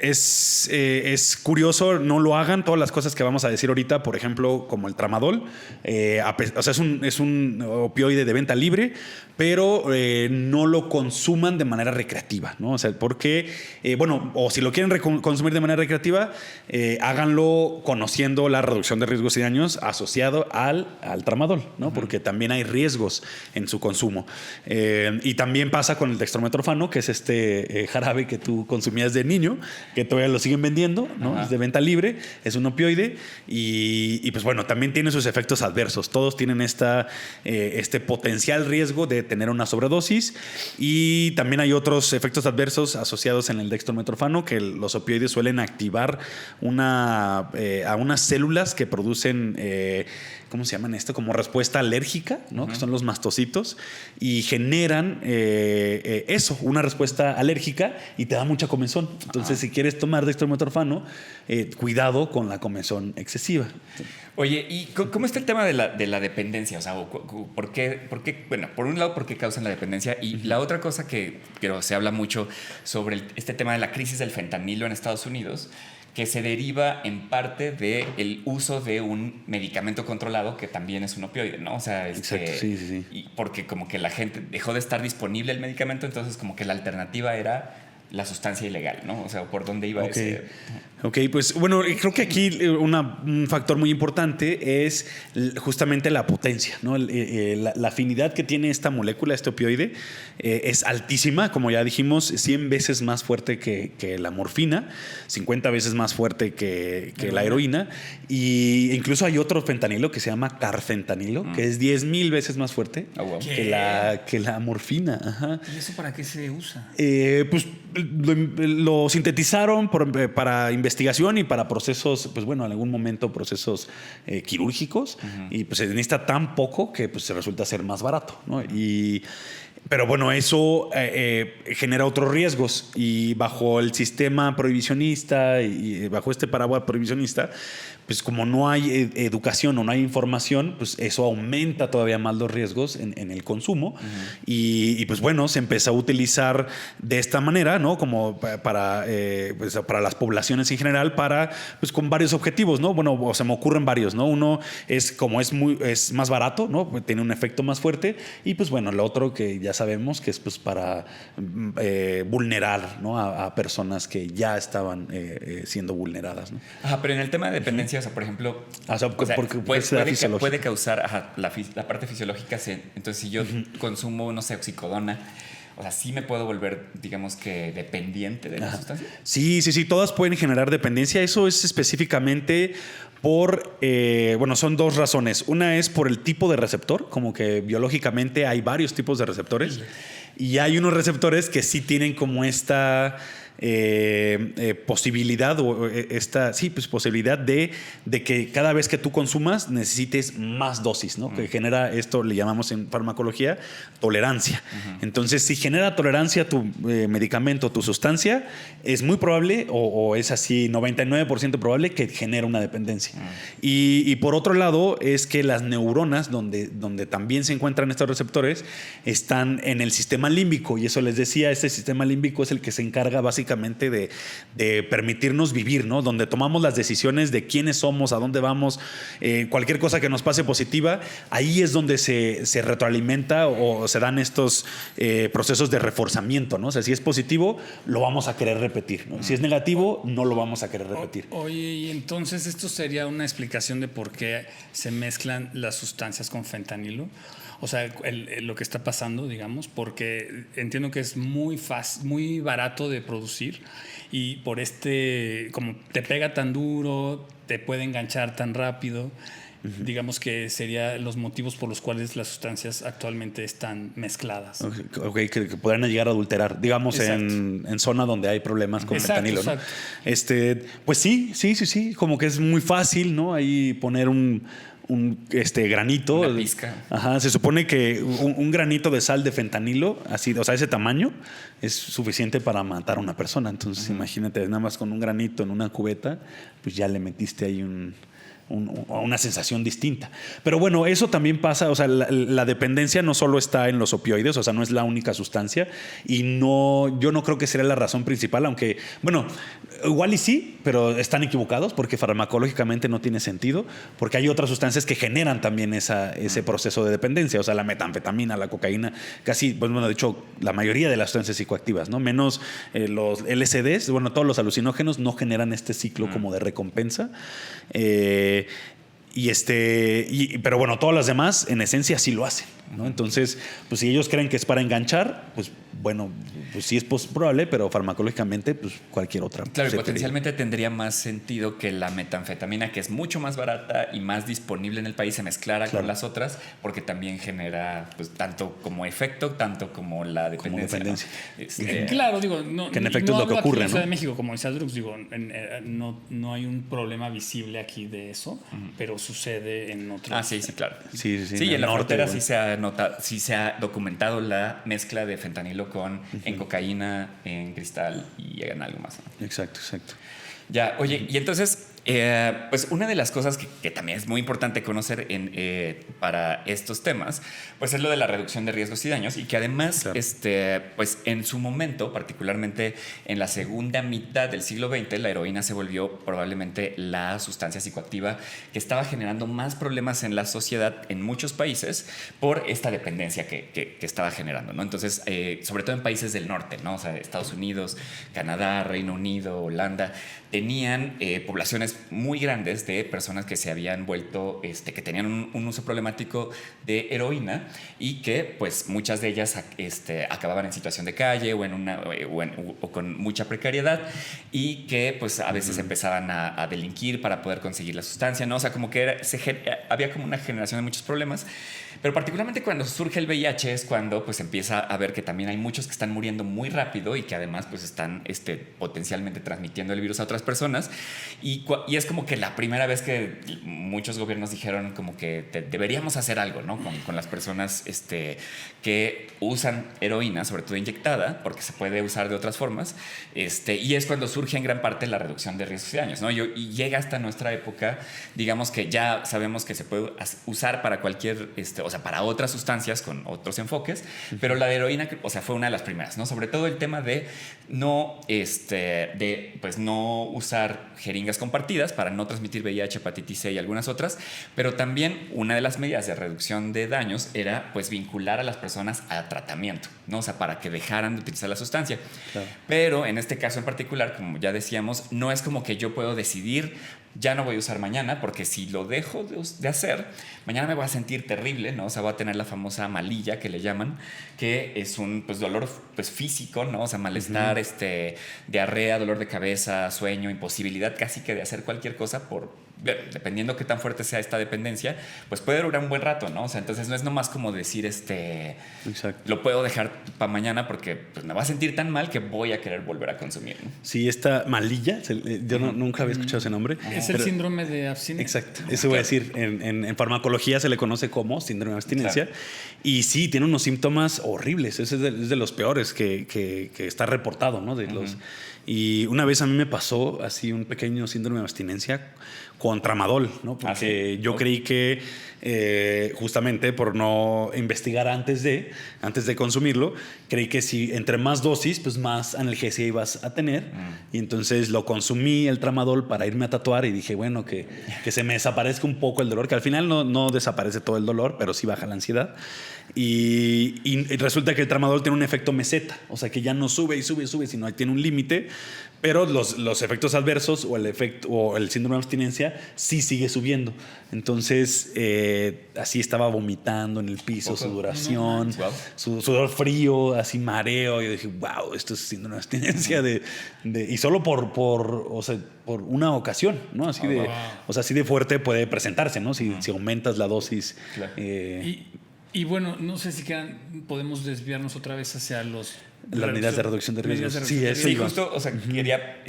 Es curioso, no lo hagan. Todas las cosas que vamos a decir ahorita, por ejemplo, como el tramadol, o sea, es un opioide de venta libre, pero no lo consuman de manera recreativa, ¿no? O sea, porque, o si lo quieren consumir de manera recreativa, háganlo conociendo la reducción de riesgos y daños asociado al tramadol, ¿no? Porque también hay riesgos en su consumo. Y también pasa con el dextrometorfano, que es jarabe que tú consumías de niño, que todavía lo siguen vendiendo, ¿no? Es de venta libre, es un opioide y pues también tiene sus efectos adversos. Todos tienen este potencial riesgo de tener una sobredosis, y también hay otros efectos adversos asociados en el dextrometorfano, que los opioides suelen activar a unas células que producen, ¿cómo se llaman esto? Como respuesta alérgica, ¿no? Que son los mastocitos, y generan una respuesta alérgica, y te da mucha comezón. Entonces, si quieres tomar dextrometorfano, cuidado con la comezón excesiva. Oye, ¿y cómo está el tema de la dependencia? O sea, ¿por qué? Bueno, por un lado, ¿por qué causan la dependencia? Y la otra cosa que se habla mucho sobre este tema de la crisis del fentanilo en Estados Unidos, que se deriva en parte del uso de un medicamento controlado que también es un opioide, ¿no? O sea, exacto, sí. Y porque como que la gente dejó de estar disponible el medicamento, entonces como que la alternativa era la sustancia ilegal, ¿no? O sea, ¿por dónde iba ese? Ok, pues creo que aquí un factor muy importante es justamente la potencia, ¿no? La afinidad que tiene esta molécula, este opioide, es altísima, como ya dijimos, 100 veces más fuerte que la morfina, 50 veces más fuerte que la heroína, y incluso hay otro fentanilo que se llama carfentanilo, que es 10,000 veces más fuerte que la morfina. Ajá. ¿Y eso para qué se usa? Pues lo sintetizaron para investigación y para procesos, en algún momento procesos quirúrgicos, y pues se necesita tan poco que pues resulta ser más barato, ¿no? Pero eso genera otros riesgos, y bajo el sistema prohibicionista y bajo este paraguas prohibicionista, pues como no hay educación o no hay información, pues eso aumenta todavía más los riesgos en el consumo. Y pues se empezó a utilizar de esta manera, ¿no? Como para las poblaciones en general, pues con varios objetivos, ¿no? O se me ocurren varios, ¿no? Uno es como es más barato, ¿no? Tiene un efecto más fuerte, y pues lo otro que ya sabemos que es pues para vulnerar, ¿no? a personas que ya estaban siendo vulneradas, ¿no? Ajá, pero en el tema de dependencia, o sea, por ejemplo, puede causar la parte fisiológica. Entonces, si yo consumo, no sé, oxicodona, o sea, sí me puedo volver, digamos que, dependiente de la sustancia. Sí, todas pueden generar dependencia. Eso es específicamente por, son dos razones. Una es por el tipo de receptor, como que biológicamente hay varios tipos de receptores, y hay unos receptores que sí tienen como esta posibilidad posibilidad de que cada vez que tú consumas necesites más dosis, ¿no? Que genera esto, le llamamos en farmacología tolerancia. Entonces, si genera tolerancia tu medicamento, tu sustancia, es muy probable o es así 99% probable que genere una dependencia. Y por otro lado es que las neuronas donde también se encuentran estos receptores están en el sistema límbico, y eso les decía, este sistema límbico es el que se encarga básicamente de permitirnos vivir, ¿no? Donde tomamos las decisiones de quiénes somos, a dónde vamos, cualquier cosa que nos pase positiva, ahí es donde se retroalimenta o se dan estos procesos de reforzamiento, ¿no? O sea, si es positivo, lo vamos a querer repetir, ¿no? Si es negativo, no lo vamos a querer repetir. Oye, y entonces esto sería una explicación de por qué se mezclan las sustancias con fentanilo. O sea, lo que está pasando, digamos, porque entiendo que es muy fácil, muy barato de producir, y por como te pega tan duro, te puede enganchar tan rápido. Digamos que serían los motivos por los cuales las sustancias actualmente están mezcladas. Okay, que podrían llegar a adulterar, digamos, en zona donde hay problemas con fentanilo, ¿no? Pues sí, como que es muy fácil, ¿no? Ahí poner un granito. Una pizca. Ajá, se supone que un granito de sal de fentanilo, así, o sea, ese tamaño, es suficiente para matar a una persona. Entonces, imagínate, nada más con un granito en una cubeta, pues ya le metiste ahí una sensación distinta. Pero bueno, eso también pasa, o sea, la dependencia no solo está en los opioides, o sea, no es la única sustancia, y yo no creo que sería la razón principal, aunque, bueno, igual y sí, pero están equivocados porque farmacológicamente no tiene sentido, porque hay otras sustancias que generan también ese proceso de dependencia, o sea, la metanfetamina, la cocaína, casi, bueno, de hecho, la mayoría de las sustancias psicoactivas, ¿no? Menos los LSDs, bueno, todos los alucinógenos no generan este ciclo como de recompensa. Pero bueno, todas las demás en esencia sí lo hacen, ¿no? Entonces, pues si ellos creen que es para enganchar, pues bueno, pues sí es probable, pero farmacológicamente, pues cualquier otra. Claro, y potencialmente tendría más sentido que la metanfetamina, que es mucho más barata y más disponible en el país, se mezclara con las otras, porque también genera, pues, tanto como efecto, tanto como la dependencia. ¿No? Claro, digo, que en efecto es lo que ocurre, en la Ciudad ¿no? de México, como decía Drux, digo, no hay un problema visible aquí de eso, pero sucede en otros. Sí, claro. Sí, y en la frontera sí se ha documentado la mezcla de fentanilo en cocaína, en cristal y en algo más, ¿no? Exacto. Ya, oye, y entonces, pues una de las cosas que también es muy importante conocer para estos temas, pues es lo de la reducción de riesgos y daños, y que además, claro, pues en su momento, particularmente en la segunda mitad del siglo XX, la heroína se volvió probablemente la sustancia psicoactiva que estaba generando más problemas en la sociedad en muchos países por esta dependencia que estaba generando, ¿no? Entonces, sobre todo en países del norte, ¿no? O sea, Estados Unidos, Canadá, Reino Unido, Holanda, tenían poblaciones muy grandes de personas que se habían vuelto, que tenían un uso problemático de heroína, y que pues muchas de ellas acababan en situación de calle o con mucha precariedad, y que pues a veces empezaban a delinquir para poder conseguir la sustancia, ¿no? O sea, como que había como una generación de muchos problemas. Pero particularmente cuando surge el VIH es cuando pues empieza a ver que también hay muchos que están muriendo muy rápido y que además pues están potencialmente transmitiendo el virus a otras personas, y es como que la primera vez que muchos gobiernos dijeron como que deberíamos hacer algo, ¿no? Con las personas que usan heroína, sobre todo inyectada, porque se puede usar de otras formas, y es cuando surge en gran parte la reducción de riesgos y daños, ¿no? Y llega hasta nuestra época, digamos que ya sabemos que se puede usar para cualquier, o sea, para otras sustancias con otros enfoques, pero la de heroína, o sea, fue una de las primeras, ¿no? Sobre todo el tema de no usar jeringas compartidas para no transmitir VIH, hepatitis C y algunas otras, pero también una de las medidas de reducción de daños era pues vincular a las personas a tratamiento, ¿no? O sea, para que dejaran de utilizar la sustancia. Claro. Pero en este caso en particular, como ya decíamos, no es como que yo puedo decidir ya no voy a usar mañana, porque si lo dejo de hacer, mañana me voy a sentir terrible, ¿no? O sea, voy a tener la famosa malilla que le llaman, que es un dolor físico, ¿no? O sea, malestar, diarrea, dolor de cabeza, sueño, imposibilidad casi que de hacer cualquier cosa por dependiendo qué tan fuerte sea esta dependencia, pues puede durar un buen rato, ¿no? O sea, entonces no es nomás como decir, Exacto. lo puedo dejar para mañana porque pues, me va a sentir tan mal que voy a querer volver a consumir, ¿no? Sí, esta malilla, yo nunca había escuchado ese nombre. Es el síndrome de abstinencia. Exacto, eso voy a decir. En farmacología se le conoce como síndrome de abstinencia. Claro. Y sí, tiene unos síntomas horribles. Ese es de los peores que está reportado, ¿no? Y una vez a mí me pasó así un pequeño síndrome de abstinencia con tramadol, ¿no? Porque yo creí que justamente por no investigar antes de consumirlo, creí que si entre más dosis, pues más analgesia ibas a tener. Y entonces lo consumí, el tramadol, para irme a tatuar y dije, bueno, que se me desaparezca un poco el dolor, que al final no desaparece todo el dolor, pero sí baja la ansiedad. Y resulta que el tramadol tiene un efecto meseta, o sea que ya no sube y sube y sube, sino tiene un límite, pero los efectos adversos o el síndrome de abstinencia sí sigue subiendo. Entonces así estaba vomitando en el piso, sudoración, sudor frío, así mareo. Y dije, wow, esto es síndrome de abstinencia y solo por una ocasión, ¿no? Así de fuerte puede presentarse, ¿no? Si aumentas la dosis. Claro. Y bueno, no sé si podemos desviarnos otra vez hacia las medidas de reducción de riesgos. Sí, justo, o sea, quería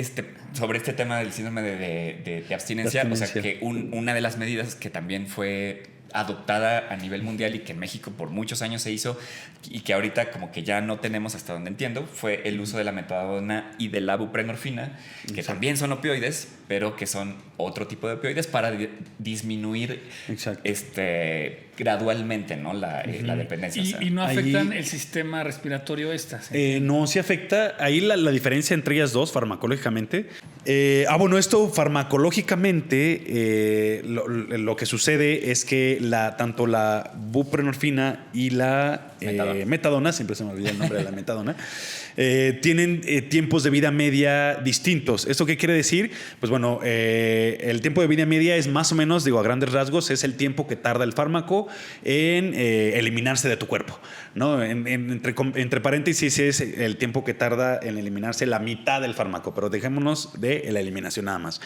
sobre este tema del síndrome de abstinencia, o sea, que una de las medidas que también fue adoptada a nivel mundial y que en México por muchos años se hizo y que ahorita como que ya no tenemos hasta donde entiendo, fue el uso de la metadona y de la buprenorfina, que también son opioides, pero que son otro tipo de opioides para disminuir gradualmente, ¿no? la dependencia. Y no afectan el sistema respiratorio estas. No, sí afecta. Ahí la diferencia entre ellas dos farmacológicamente. Esto farmacológicamente lo que sucede es que tanto la buprenorfina y la metadona, siempre se me olvida el nombre de la metadona, tienen tiempos de vida media distintos. ¿Esto qué quiere decir? Pues bueno, el tiempo de vida media es más o menos, a grandes rasgos, es el tiempo que tarda el fármaco en eliminarse de tu cuerpo, ¿no? Entre paréntesis es el tiempo que tarda en eliminarse la mitad del fármaco, pero dejémonos de la eliminación nada más.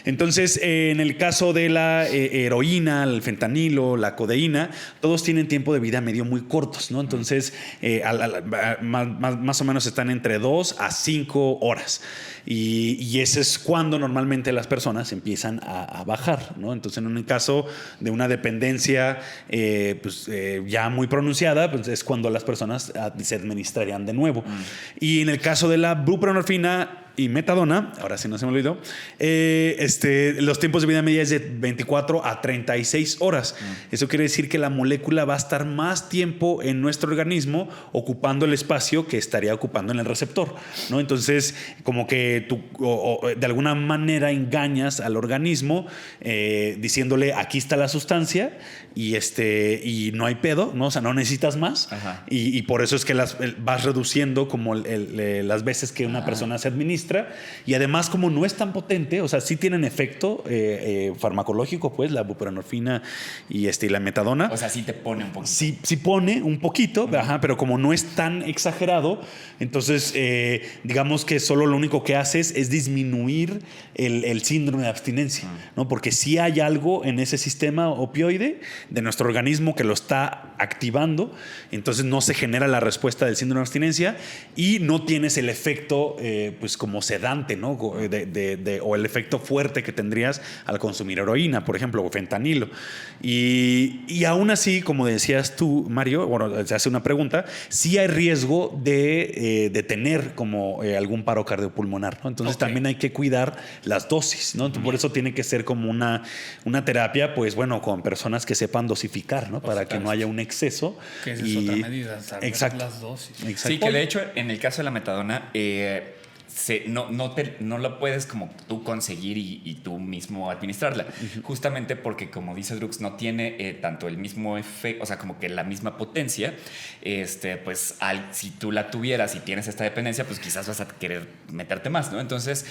Entonces, en el caso de la heroína, el fentanilo, la codeína, todos tienen tiempo de vida medio muy cortos, ¿no? Entonces, más o menos están entre 2 a 5 horas. Y ese es cuando normalmente las personas empiezan a bajar, ¿no? Entonces, en un caso de una dependencia ya muy pronunciada, pues es cuando las personas se administrarían de nuevo. Y en el caso de la buprenorfina y metadona, ahora sí no se me olvidó, los tiempos de vida media es de 24 a 36 horas. Eso quiere decir que la molécula va a estar más tiempo en nuestro organismo ocupando el espacio que estaría ocupando en el receptor, ¿no? Entonces, como que tú de alguna manera engañas al organismo diciéndole, aquí está la sustancia y no hay pedo, ¿no? O sea, no necesitas más. Y por eso es que vas reduciendo como las veces que una persona se administra. Y además, como no es tan potente, o sea, sí tienen efecto farmacológico, pues, la buprenorfina y la metadona. O sea, sí te pone un poquito. Sí pone un poquito, pero como no es tan exagerado, entonces digamos que solo lo único que haces es disminuir el síndrome de abstinencia, ¿no? Porque sí hay algo en ese sistema opioide de nuestro organismo que lo está activando, entonces no se genera la respuesta del síndrome de abstinencia y no tienes el efecto pues como sedante, ¿no? O el efecto fuerte que tendrías al consumir heroína, por ejemplo, o fentanilo. Y aún así, como decías tú, Mario, bueno, se hace una pregunta, sí hay riesgo de tener como algún paro cardiopulmonar, ¿no? Entonces también hay que cuidar las dosis, ¿no? Entonces, por eso tiene que ser como una terapia, pues bueno, con personas que sepan dosificar, ¿no? Para que no haya un exceso. Que esa es otra medida, saber las dosis. Exacto. Sí, que de hecho, en el caso de la metadona, no lo puedes como tú conseguir y tú mismo administrarla. Justamente porque, como dice Drux, no tiene tanto el mismo efecto, o sea, como que la misma potencia. Pues si tú la tuvieras y tienes esta dependencia, pues quizás vas a querer meterte más, ¿no? Entonces,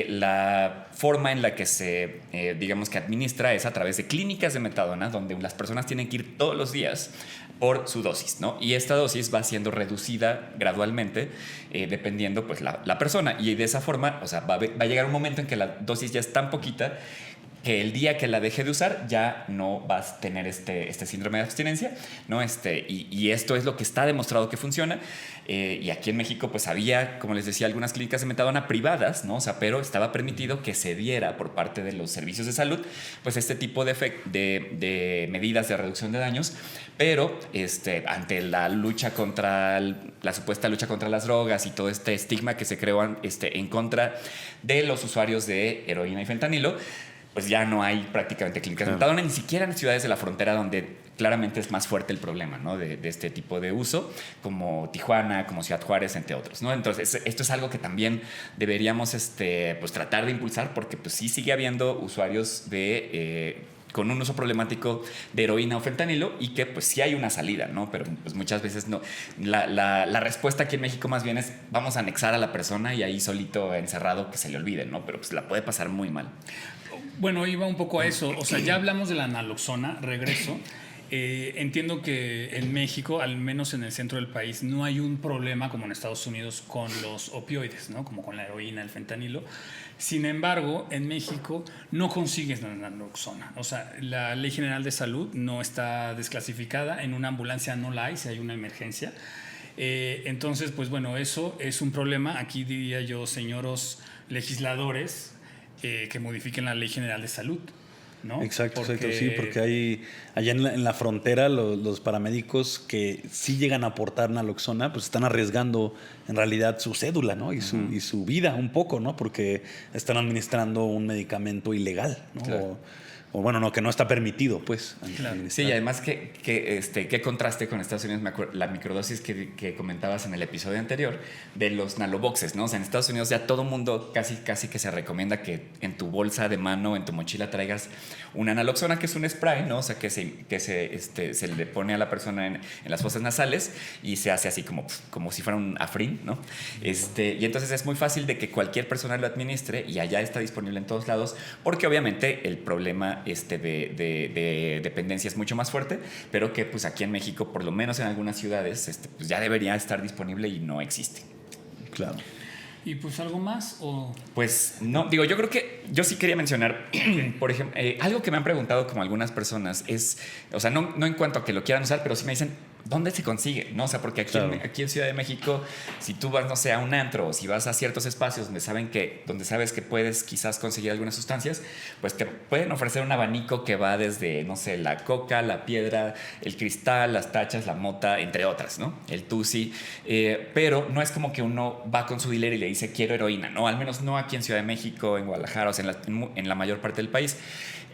la forma en la que se, digamos que administra es a través de clínicas de metadona, donde las personas tienen que ir todos los días por su dosis, ¿no? Y esta dosis va siendo reducida gradualmente dependiendo pues la persona, y de esa forma, o sea, va a llegar un momento en que la dosis ya es tan poquita que el día que la deje de usar ya no vas a tener este síndrome de abstinencia, ¿no? Y esto es lo que está demostrado que funciona. Y aquí en México pues había, como les decía, algunas clínicas de metadona privadas, ¿no? O sea, pero estaba permitido que se diera por parte de los servicios de salud pues este tipo de medidas de reducción de daños, pero ante la lucha contra la supuesta lucha contra las drogas y todo este estigma que se creó en contra de los usuarios de heroína y fentanilo, pues ya no hay prácticamente clínicas de metadona, ni siquiera en ciudades de la frontera donde claramente es más fuerte el problema, ¿no? de este tipo de uso, como Tijuana, como Ciudad Juárez, entre otros, ¿no? Entonces, esto es algo que también deberíamos pues, tratar de impulsar, porque pues, sí sigue habiendo usuarios con un uso problemático de heroína o fentanilo y que pues sí hay una salida, ¿no? Pero pues muchas veces no. La respuesta aquí en México más bien es vamos a anexar a la persona y ahí solito encerrado que se le olvide, ¿no? Pero pues la puede pasar muy mal. Bueno, iba un poco a eso. O sea, ya hablamos de la naloxona, regreso. Entiendo que en México, al menos en el centro del país, no hay un problema como en Estados Unidos con los opioides, ¿no? Como con la heroína, el fentanilo. Sin embargo, en México no consigues la naloxona. O sea, la Ley General de Salud no está desclasificada. En una ambulancia no la hay si hay una emergencia. Entonces, pues bueno, eso es un problema. Aquí diría yo, señoros legisladores, que modifiquen la Ley General de Salud, ¿no? Exacto, sí, porque hay allá en la frontera los paramédicos que sí llegan a aportar naloxona, pues están arriesgando en realidad su cédula, ¿no? Y su vida un poco, ¿no? Porque están administrando un medicamento ilegal, ¿no? Claro. O bueno, no, que no está permitido, pues. Claro. Sí, y además qué contraste con Estados Unidos, la microdosis que comentabas en el episodio anterior de los naloboxes, ¿no? O sea, en Estados Unidos ya todo mundo casi que se recomienda que en tu bolsa de mano, en tu mochila traigas una naloxona, que es un spray, ¿no? O sea, que se le pone a la persona en las fosas nasales y se hace así como si fuera un Afrin, ¿no? Y entonces es muy fácil de que cualquier persona lo administre y allá está disponible en todos lados, porque obviamente el problema de dependencia es mucho más fuerte, pero que pues aquí en México, por lo menos en algunas ciudades, pues ya debería estar disponible y no existe. Claro. ¿Y pues algo más? ¿O? Pues no, digo, yo creo que yo sí quería mencionar, por ejemplo, algo que me han preguntado como algunas personas es, o sea, no en cuanto a que lo quieran usar, pero sí me dicen, ¿dónde se consigue? ¿No? O sea, porque aquí en Ciudad de México, si tú vas, no sé, a un antro o si vas a ciertos espacios donde sabes que puedes quizás conseguir algunas sustancias, pues te pueden ofrecer un abanico que va desde, no sé, la coca, la piedra, el cristal, las tachas, la mota, entre otras, ¿no? El tusi. Pero no es como que uno va con su dealer y le dice, quiero heroína, ¿no? Al menos no aquí en Ciudad de México, en Guadalajara, o sea, en la mayor parte del país.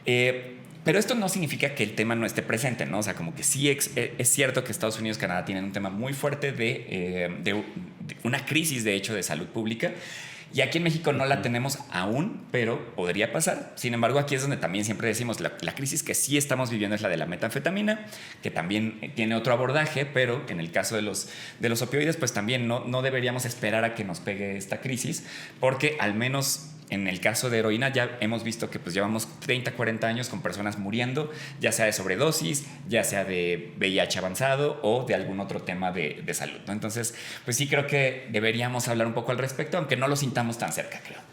Pero esto no significa que el tema no esté presente, ¿no? O sea, como que sí es cierto que Estados Unidos y Canadá tienen un tema muy fuerte de una crisis, de hecho, de salud pública. Y aquí en México no la tenemos aún, pero podría pasar. Sin embargo, aquí es donde también siempre decimos la crisis que sí estamos viviendo es la de la metanfetamina, que también tiene otro abordaje, pero en el caso de los opioides, pues también no deberíamos esperar a que nos pegue esta crisis, porque al menos en el caso de heroína ya hemos visto que pues llevamos 30, 40 años con personas muriendo, ya sea de sobredosis, ya sea de VIH avanzado o de algún otro tema de salud, ¿no? Entonces, pues sí creo que deberíamos hablar un poco al respecto, aunque no lo sintamos tan cerca, creo.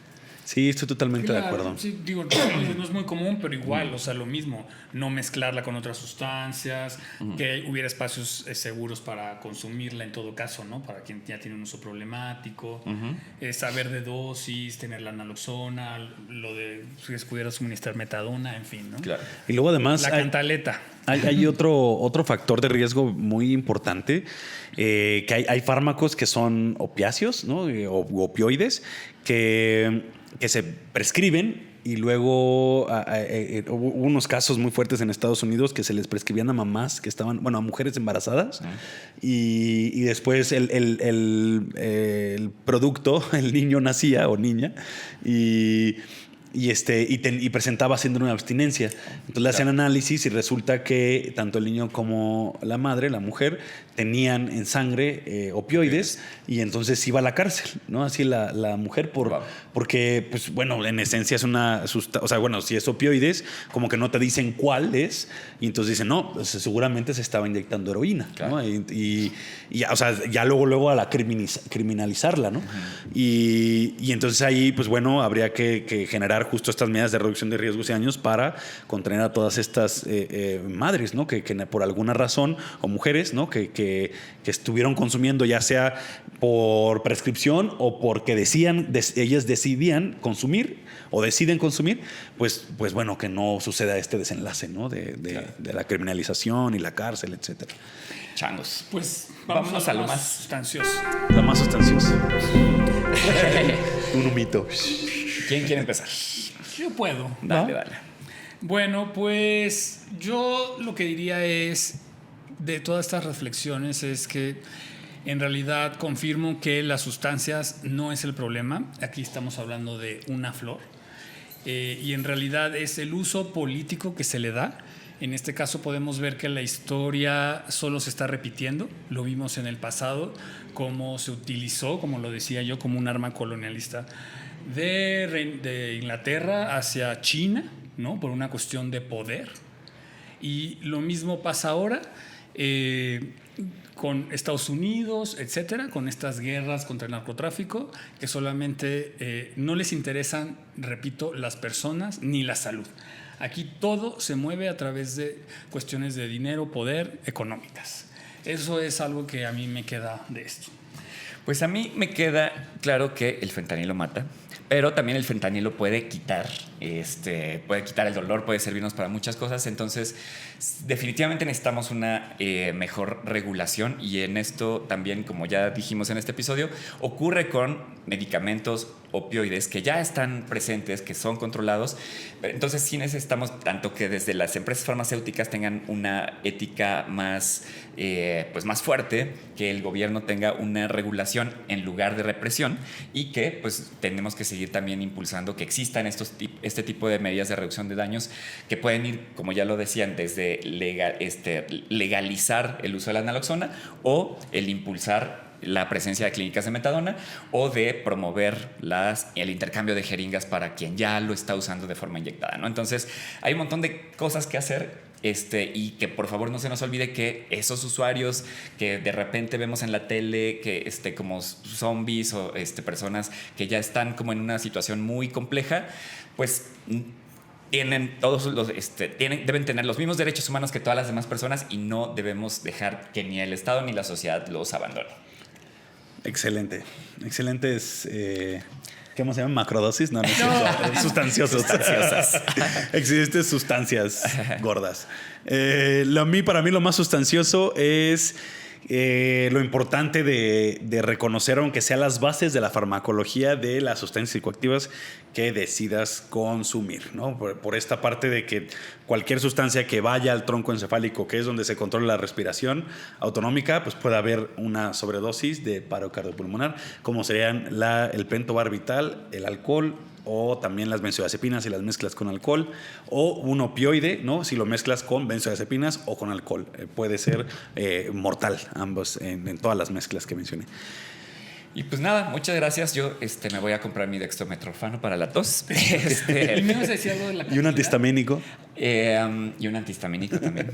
Sí, estoy totalmente de acuerdo. Sí, digo, no es muy común, pero igual, o sea, lo mismo, no mezclarla con otras sustancias, que hubiera espacios seguros para consumirla en todo caso, ¿no? Para quien ya tiene un uso problemático, saber de dosis, tener la naloxona, lo de si se pudiera suministrar metadona, en fin, ¿no? Claro. Y luego además La cantaleta. Hay otro factor de riesgo muy importante, que hay fármacos que son opiáceos, ¿no? O opioides que se prescriben y luego hubo unos casos muy fuertes en Estados Unidos que se les prescribían a mamás que estaban, bueno, a mujeres embarazadas y después el producto, el niño nacía o niña y presentaba síndrome de abstinencia. Entonces le hacían análisis y resulta que tanto el niño como la madre, la mujer, tenían en sangre opioides y entonces iba a la cárcel, ¿no? Así la mujer porque, pues bueno, en esencia es una sustancia, o sea, bueno, si es opioides, como que no te dicen cuál es y entonces dicen, no, pues seguramente se estaba inyectando heroína, claro, ¿no? Y o sea, ya luego a la criminalizarla, ¿no? Y entonces ahí, pues bueno, habría que generar implementar justo estas medidas de reducción de riesgos y daños para contener a todas estas madres, ¿no? Que por alguna razón, o mujeres, ¿no? Que estuvieron consumiendo, ya sea por prescripción o porque ellas decidían consumir o deciden consumir, pues bueno, que no suceda este desenlace, ¿no? De la criminalización y la cárcel, etcétera. Changos. Pues vámonos a lo más sustancioso. Lo más sustancioso. Un humito. ¿Quién quiere empezar? Yo puedo. Dale. Bueno, pues yo lo que diría es, de todas estas reflexiones, es que en realidad confirmo que las sustancias no es el problema. Aquí estamos hablando de una flor. Y en realidad es el uso político que se le da. En este caso podemos ver que la historia solo se está repitiendo. Lo vimos en el pasado, cómo se utilizó, como lo decía yo, como un arma colonialista de Inglaterra hacia China, ¿no? Por una cuestión de poder. Y lo mismo pasa ahora con Estados Unidos, etcétera, con estas guerras contra el narcotráfico, que solamente no les interesan, repito, las personas ni la salud. Aquí todo se mueve a través de cuestiones de dinero, poder, económicas. Eso es algo que a mí me queda de esto. Pues a mí me queda claro que el fentanilo mata, pero también el fentanilo puede quitar el dolor, puede servirnos para muchas cosas. Entonces, definitivamente necesitamos una mejor regulación, y en esto también, como ya dijimos en este episodio, ocurre con medicamentos opioides que ya están presentes, que son controlados. Entonces sí necesitamos tanto que desde las empresas farmacéuticas tengan una ética más fuerte, que el gobierno tenga una regulación en lugar de represión, y que pues tenemos que seguir también impulsando que existan este tipo de medidas de reducción de daños que pueden ir, como ya lo decían, desde legalizar el uso de la naloxona, o el impulsar la presencia de clínicas de metadona, o de promover el intercambio de jeringas para quien ya lo está usando de forma inyectada, ¿no? Entonces hay un montón de cosas que hacer, y que por favor no se nos olvide que esos usuarios que de repente vemos en la tele, que como zombies o personas que ya están como en una situación muy compleja, pues tienen deben tener los mismos derechos humanos que todas las demás personas, y no debemos dejar que ni el Estado ni la sociedad los abandone. Excelente. Excelentes. ¿Cómo se llama? ¿Macrodosis? No. Sustanciosas. Existen sustancias gordas. Para mí lo más sustancioso es lo importante de reconocer, aunque sea las bases de la farmacología de las sustancias psicoactivas que decidas consumir, ¿no? Por esta parte de que cualquier sustancia que vaya al tronco encefálico, que es donde se controla la respiración autonómica, pues puede haber una sobredosis de paro cardiopulmonar, como serían el pentobarbital, el alcohol, o también las benzodiazepinas si las mezclas con alcohol, o un opioide, ¿no? Si lo mezclas con benzodiazepinas o con alcohol. Puede ser mortal ambos en todas las mezclas que mencioné. Y pues nada, muchas gracias. Yo me voy a comprar mi dextrometorfano para la tos. ¿Y me vas a decir algo de la ¿Y un antihistamínico? Y un antihistamínico también.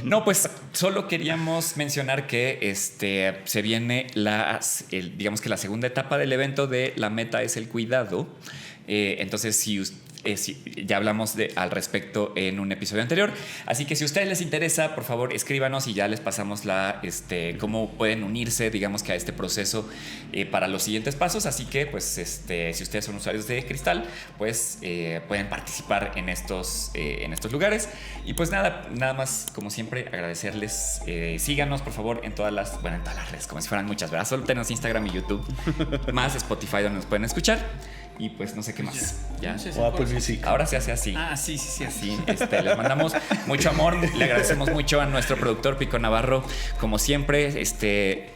No, pues solo queríamos mencionar que se viene digamos que la segunda etapa del evento de La Meta es el Cuidado. Entonces, ya hablamos al respecto en un episodio anterior. Así que si a ustedes les interesa, por favor, escríbanos y ya les pasamos cómo pueden unirse, digamos que a este proceso para los siguientes pasos. Así que, pues, si ustedes son usuarios de Cristal, pues pueden participar en estos lugares. Y pues nada más, como siempre, agradecerles. Síganos, por favor, en todas las redes, como si fueran muchas, ¿verdad? Solo tenemos Instagram y YouTube, más Spotify, donde nos pueden escuchar. Y pues no sé qué más. ¿Ya? O Apple Music. Ahora se hace así. Ah, sí. Así. Les mandamos mucho amor. Le agradecemos mucho a nuestro productor Pico Navarro, como siempre.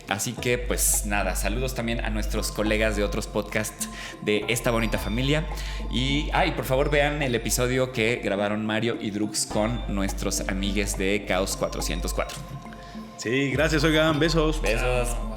Así que pues nada, saludos también a nuestros colegas de otros podcasts de esta bonita familia. Y por favor vean el episodio que grabaron Mario y Drux con nuestros amigues de Caos 404. Sí, gracias, oigan. Besos. Besos.